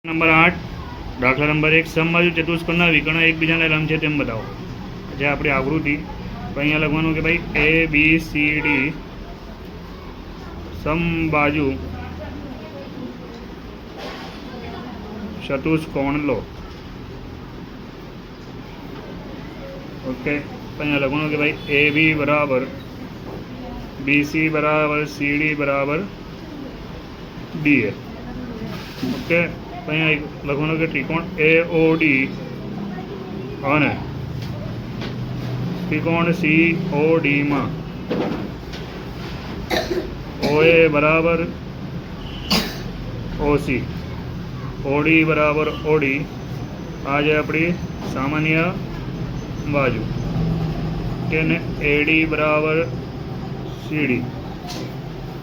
Number 8 દાખલા number 1 સમબાજુ ચતુષ્કોણના વિકર્ણ એકબીજાને લંબ છે તેમ બતાવો. જે આપણી આકૃતિ તો અહીંયા લખવાનું કે ભાઈ એ બી સી ડી સમબાજુ ચતુષ્કોણ લો. ઓકે, તો અહીંયા લખવાનું કે ભાઈ એ બી બરાબર બી સી બરાબર સી ડી બરાબર ડી એ. ઓકે, તો અહીંયા લખવાનું કે ત્રિકોણ એ ઓ ડી અને ત્રિકોણ સી ઓ ડીમાં ઓ એ બરાબર ઓસી, ઓડી બરાબર ઓડી, આ જે આપણી સામાન્ય બાજુ કે ને એડી બરાબર સીડી.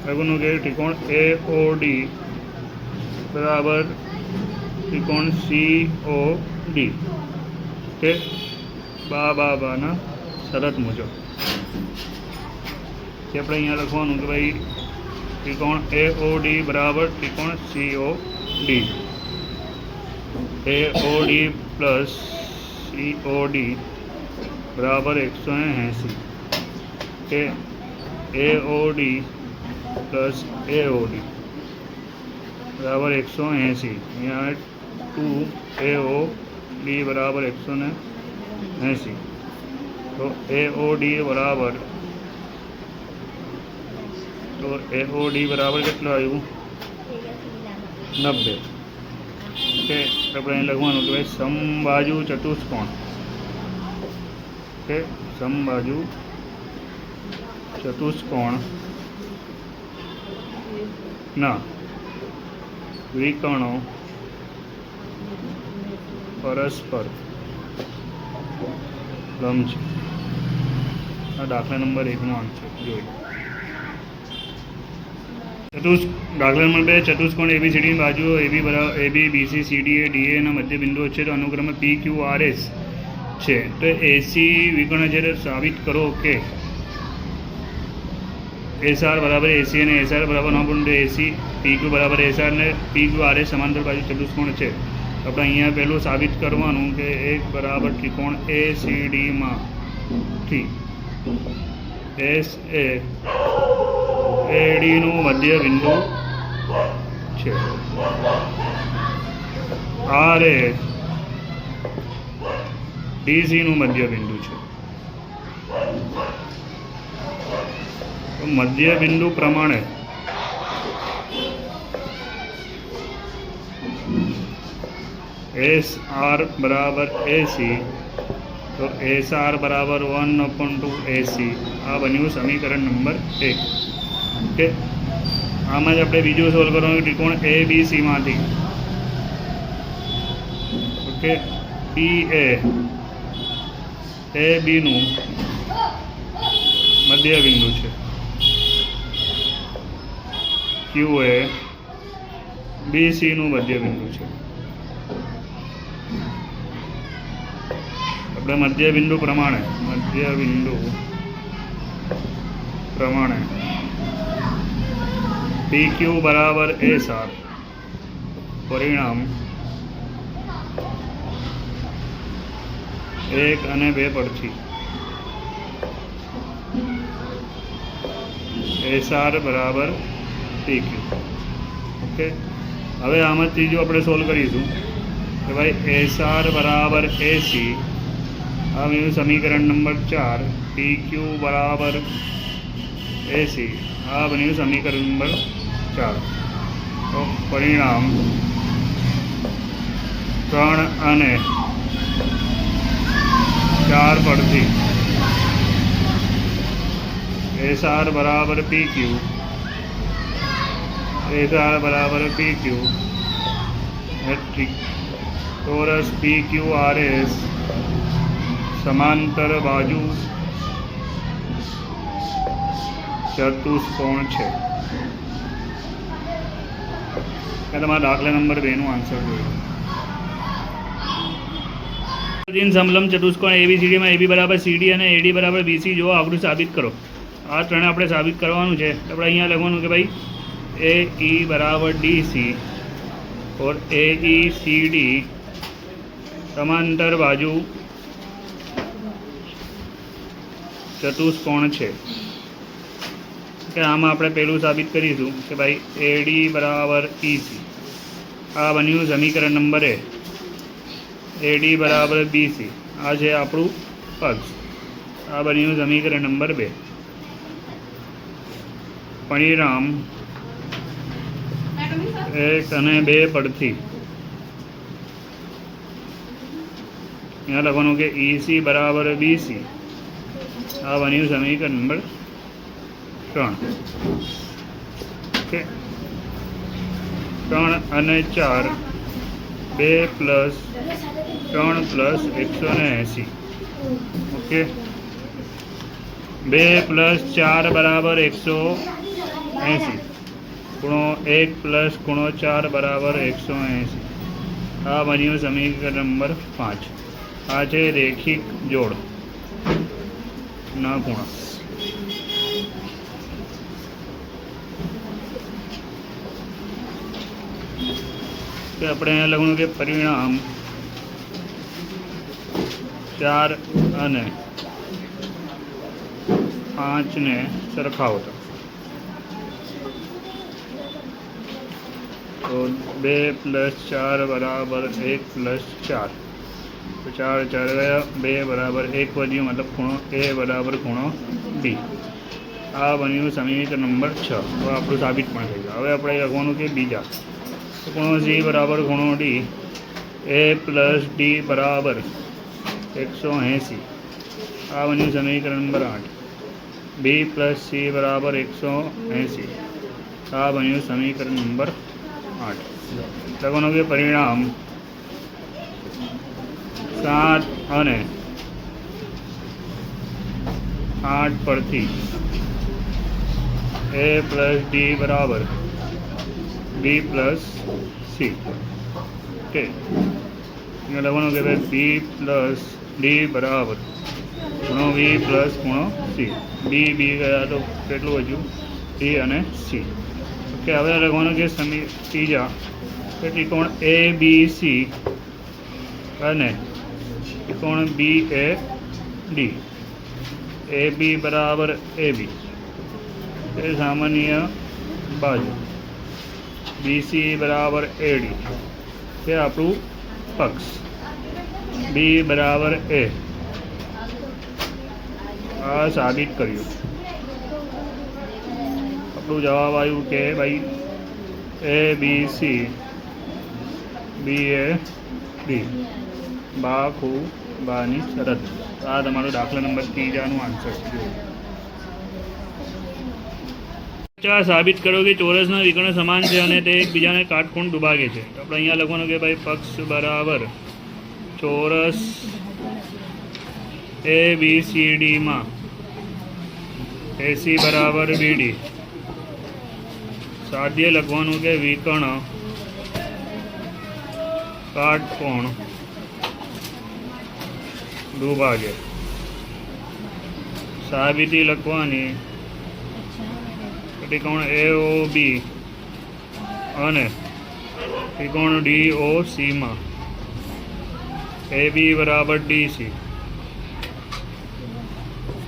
લખવાનું કે ત્રિકોણ એ ઓ ડી બરાબર ત્રિકોણ સી ઓ ડી કે બાના શરત મુજબ. જે આપણે અહીંયા લખવાનું કે ભાઈ ત્રિકોણ એ ઓ ડી બરાબર ત્રિકોણ C O D, A O D plus C O D બરાબર 180 કે A O D plus A O D બરાબર 180. અહીંયા 2 એ ઓ ડી બરાબર 180. તો એ ઓ ડી બરાબર કેટલું આવ્યું? 90. ઓકે, આપણે અહીં લખવાનું કે ભાઈ સમબાજુ ચતુષ્કોણ કે સમબાજુ ચતુષ્કોણ ના વિકર્ણો પરસ્પર લંબ છે. આ દાખલા નંબર 1 નો આન્સર જોઈએ. દાખલા નંબર 2 ચતુષ્કોણ એબીસીડીની બાજુઓ એબી બરાબર એબી બીસી સીડી એ ડીએ ના મધ્ય બિંદુઓ છે તો અનુક્રમે પી ક્યુ આર એસ છે. તો એસી વિકર્ણ છે સાબિત કરો કે એસ આર બરાબર એસી અને એસ આર બરાબર 9.2 એસી, પી ક્યુ બરાબર એસ આર ને પી ક્યુ આર એસ સમાંતર બાજુ ચતુષ્કોણ છે. આપણે અહીંયા પહેલું સાબિત કરવાનું કે એક બરાબર ત્રિકોણ એ સી ડીમાંથી એસ એ એડીનું મધ્ય બિંદુ છે, આર એ ડીસીનું મધ્ય બિંદુ છે. તો મધ્ય બિંદુ પ્રમાણે એસ આર બરાબર એસી, તો એસ આર બરાબર 1/2 એસી. આ બન્યું સમીકરણ નંબર 1. ઓકે, આમાં જ આપણે બીજું સોલ્વ કરવાનું ત્રિકોણ એ બી સીમાંથી. ઓકે, પી એ બીનું મધ્ય બિંદુ છે, ક્યુ એ બી સીનું મધ્ય બિંદુ છે. આપણે મધ્ય બિંદુ પ્રમાણે પી ક્યુ બરાબર એસ આર, પરિણામ 1 અને 2 પરથી એસ આર બરાબર પી ક્યુ. ઓકે, હવે આમાં ત્રીજું આપણે સોલ્વ કરીશું કે ભાઈ એસ આર બરાબર એસી, આ બન્યું સમીકરણ નંબર 4. પી ક્યુ બરાબર એસી, આ બન્યું સમીકરણ નંબર 4. તો પરિણામ 3 અને 4 પરથી એસ આર બરાબર પી ક્યુ, એસ આર બરાબર પી ક્યુ ચોરસ પી ક્યુ આર એસ સમાંતર બાજુ ચતુષ્કોણ છે. તમારા દાખલા નંબર 2 નું આન્સર જોયું. સમલંબ ચતુષ્કોણ એબીસીડીમાં એબી બરાબર સીડી અને એડી બરાબર બીસી જો આકૃતિ સાબિત કરો. આ ત્રણે આપણે સાબિત કરવાનું છે. આપણે અહીંયા લખવાનું કે ભાઈ એ ઈ બરાબર ડીસી और AECD समांतर बाजू चतुष्कोण है कि आम आप पेलू साबित करीशू कि भाई AD बराबर EC आ बन्यू समीकरण नंबर ए AD बराबर BC आ है आपणु पक्ष आ बन्यू समीकरण नंबर 2 परिणाम 1 અને 2 પરથી यहाँ लखवानुं कि EC बराबर BC आ बन्यू समीकरण नंबर 3 ओके 3 અને 4 2 + 3 + 180 ओके 2 + 4 बराबर 180 गुणो 1 + गुणो 4 बराबर 180 आ बन्यू समीकरण नंबर 5 आ है रेखिक जोड़ न गुणा तो अपने अँ लखवानुं कि परिणाम 4 અને 5 ने सरखावता तो 2 + 4 बराबर 1 + 4 तो 4 4 गया 2 बराबर 1 वज्यु मतलब खूणो A बराबर खूणो D आ बन्यू समीकरण नंबर 6 तो आपणुं साबित पण थई गयुं। हवे आपणे लखवानुं कि बीजा तो खूणो C बराबर खूणो D A + D बराबर 180 आ बन्यू समीकरण नंबर 8 B + C बराबर 180 आ बन्यू समीकरण नंबर 8 लखवानुं कि परिणाम 7 અને 8 परथी A + D बराबर B + C ओके लखवानुं कि B + D बराबर खूणो V + खूणो C B गया तो केटलुं वज्यु D અને C ओके हवे लखवानुं कि तीजा कि त्रिकोण ABC અને त्रिकोण BAD AB बराबर AB ये सामान्य बाजू BC बराबर AD ये आपणुं पक्ष B बराबर A आ साबित कर्युं। આપણું જવાબ આવ્યું કે ભાઈ ABC BAD બાખુ બાની શરત આ તમારો દાખલા નંબર 3 આન્સર છે। साबित करो कि चौरसना विकर्ण समान है और ते एकबीजाने काटखूण दुभागे है। तो अपने अँ लखवानुं कि भाई पक्ष बराबर चौरस ABCD में AC बराबर BD साध्य लखवानुं कि विकर्ण काटकोण दुभागे साबिती लखवानी त्रिकोण AOB અને त्रिकोण DOC में AB बराबर DC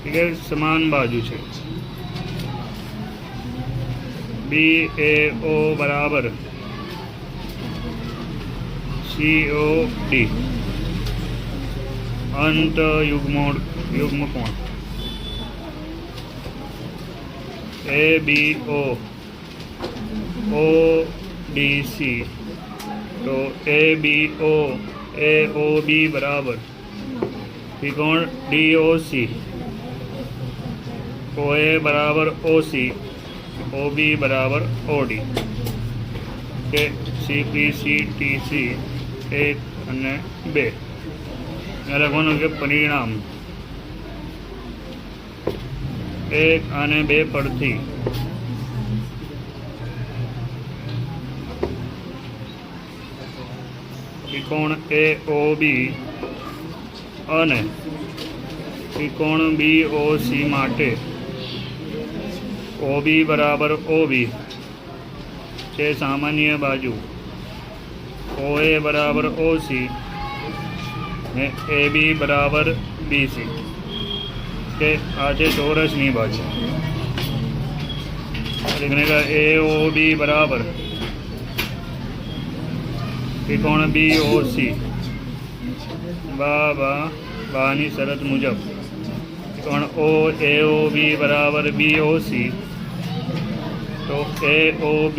ठीक है समान बाजू है। BAO बराबर COD अंत युग्म कोण ABO ODC तो ABO AOB बराबर त्रिकोण DOC OA बराबर OC OB बराबर OD के CPCTC 1 અને 2 લખવાનું કે પરિણામ 1 અને 2 પરથી त्रिकोण AOB અને त्रिकोण BOC માટે OB बराबर OB છે સામાન્ય બાજુ OA બરાબર OC ને AB બરાબર BC કે આ છે ચોરસની બાજુ. लिखने का AOB बराबर त्रिकोण BOC बानी शरत मुजब त्रिकोण AOB बराबर BOC तो AOB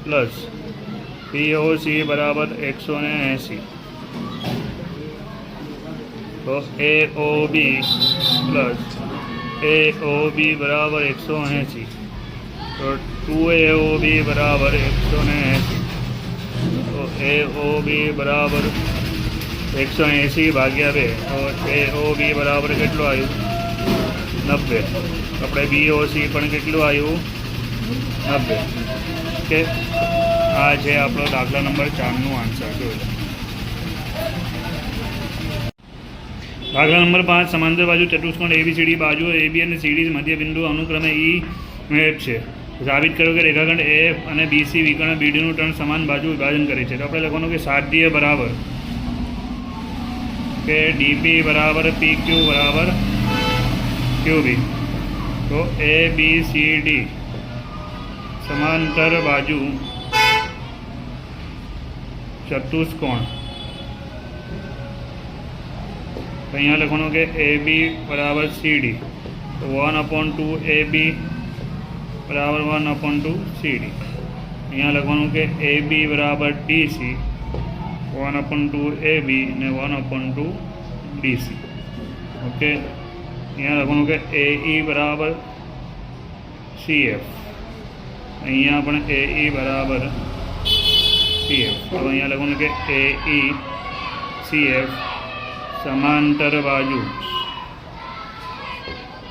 प्लस BOC बराबर 180 तो AOB प्लस AOB बराबर 180 तो 2AOB बराबर 180 तो AOB बराबर 180 भाग्या 2 तो AOB बराबर કેટલું આવ્યું 90. આપણે BOC પણ કેટલું આવ્યું 90. કે આ છે આપણો દાખલા નંબર 4નું આન્સર. જોઈ દાખલા નંબર 5 સમાંતર બાજુ ચતુષ્કોણ ABCD બાજુ AB અને CD મધ્ય બિંદુ અનુક્રમે E મેપ છે. સાબિત કરો કે રેખાખંડ AF અને BC વિકર્ણ BDનું ત્રણ સમાન બાજુ વિભાજન કરે છે. તો આપણે લખવાનું કે સાધ્ય બરાબર કે DP બરાબર PQ બરાબર QB તો ABCD समांतर बाजू चतुष्कोण तो अँ लखवा कि AB बराबर CD तो 1/2 AB बराबर 1/2 CD. अँ लखवा कि AB बराबर DC 1/2 AB ने 1/2 DC. ओके. अँ लखवा कि AE बराबर CF अँ पण AE बराबर CF तो अँ लखवा कि AE CF समांतर बाजू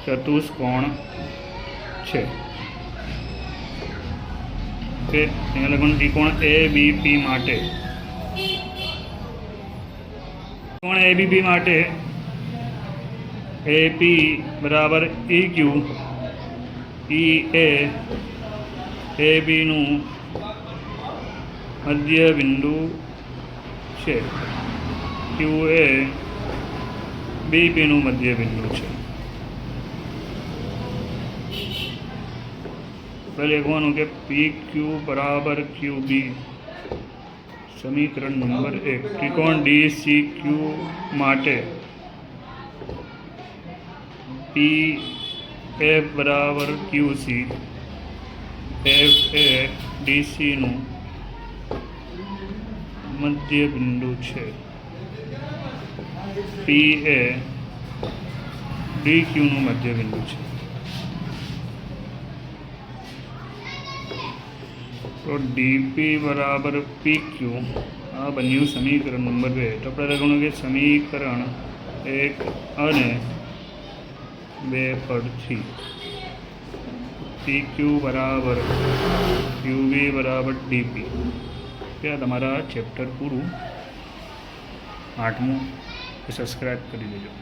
चतुष्कोण है. ओके. अँ लखवा त्रिकोण ABP माटे त्रिकोण ABP माटे AP बराबर EQ EA AB નું મધ્ય બિંદુ છે. QA BP નું મધ્ય બિંદુ છે. લખવાનું કે PQ બરાબર QB સમીકરણ નંબર 1 ત્રિકોણ DCQ માટે PF बराबर QC FA DC નું મધ્ય બિંદુ છે. PA DQ નું મધ્ય બિંદુ છે. તો DP બરાબર PQ આ બન્યું સમીકરણ નંબર 2. તો આપણે લખવાનું કે સમીકરણ 1 અને 2 પરથી PQ बराबर QB बराबर DP क्या तमारा चैप्टर पूरू 8मुं सब्सक्राइब कर दीजिए.